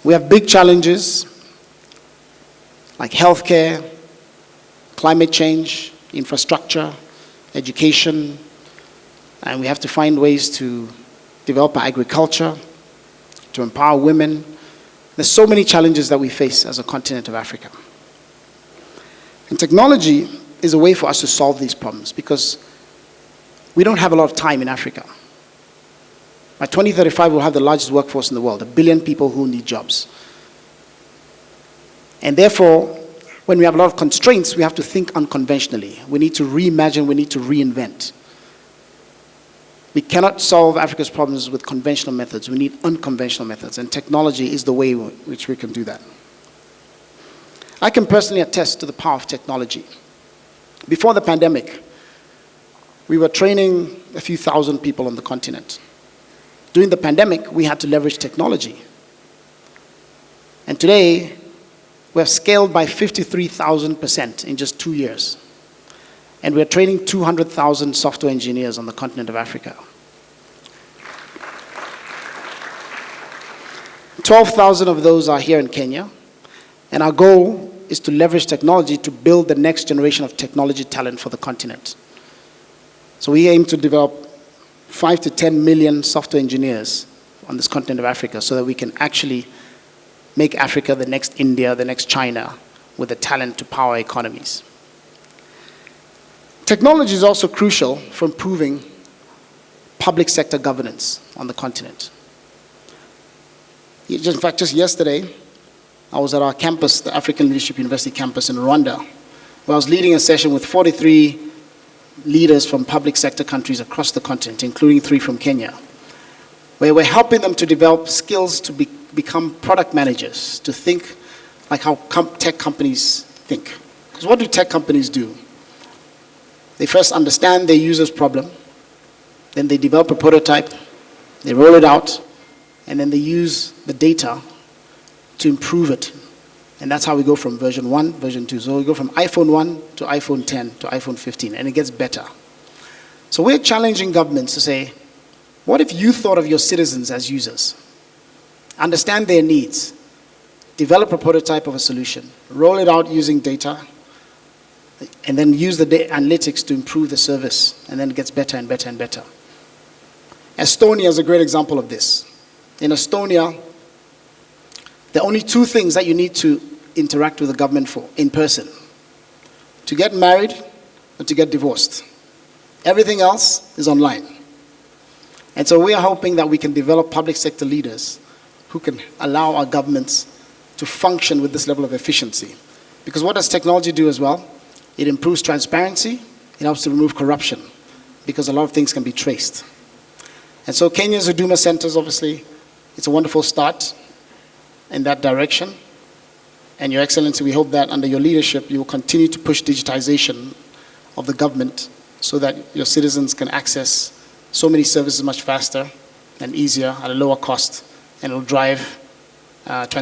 We have big challenges like healthcare, climate change, infrastructure, education, and we have to find ways to develop our agriculture, to empower women. There's so many challenges that we face as a continent of Africa. And technology is a way for us to solve these problems because we don't have a lot of time in Africa. By 2035, we'll have the largest workforce in the world, 1 billion people who need jobs. And therefore, when we have a lot of constraints, we have to think unconventionally. We need to reimagine, we need to reinvent. We cannot solve Africa's problems with conventional methods. We need unconventional methods, and technology is the way in which we can do that. I can personally attest to the power of technology. Before the pandemic, we were training a few thousand people on the continent. During the pandemic, we had to leverage technology. And today, we have scaled by 53,000% in just 2 years. And we're training 200,000 software engineers on the continent of Africa. 12,000 of those are here in Kenya. And our goal is to leverage technology to build the next generation of technology talent for the continent. So we aim to develop 5 to 10 million software engineers on this continent of Africa so that we can actually make Africa the next India, the next China, with the talent to power economies. Technology is also crucial for improving public sector governance on the continent. In fact, just yesterday, I was at our campus, the African Leadership University campus in Rwanda, where I was leading a session with 43 leaders from public sector countries across the continent, including 3 from Kenya, where we're helping them to develop skills to become product managers, to think like how tech companies think. Because what do tech companies do? They first understand their user's problem, then they develop a prototype, they roll it out, and then they use the data to improve it. And that's how we go from version 1, version 2. So we go from iPhone 1 to iPhone 10 to iPhone 15, and it gets better. So we're challenging governments to say, what if you thought of your citizens as users? Understand their needs, develop a prototype of a solution, roll it out using data, and then use the analytics to improve the service, and then it gets better and better and better. Estonia is a great example of this. In Estonia, there are only 2 things that you need to interact with the government for in person: to get married or to get divorced. Everything else is online. And so we are hoping that we can develop public sector leaders who can allow our governments to function with this level of efficiency. Because what does technology do as well? It improves transparency, it helps to remove corruption, because a lot of things can be traced. And so Kenya's Huduma centers, obviously, it's a wonderful start in that direction. And Your Excellency, we hope that under your leadership, you will continue to push digitization of the government so that your citizens can access so many services much faster and easier at a lower cost, and it will drive transparency.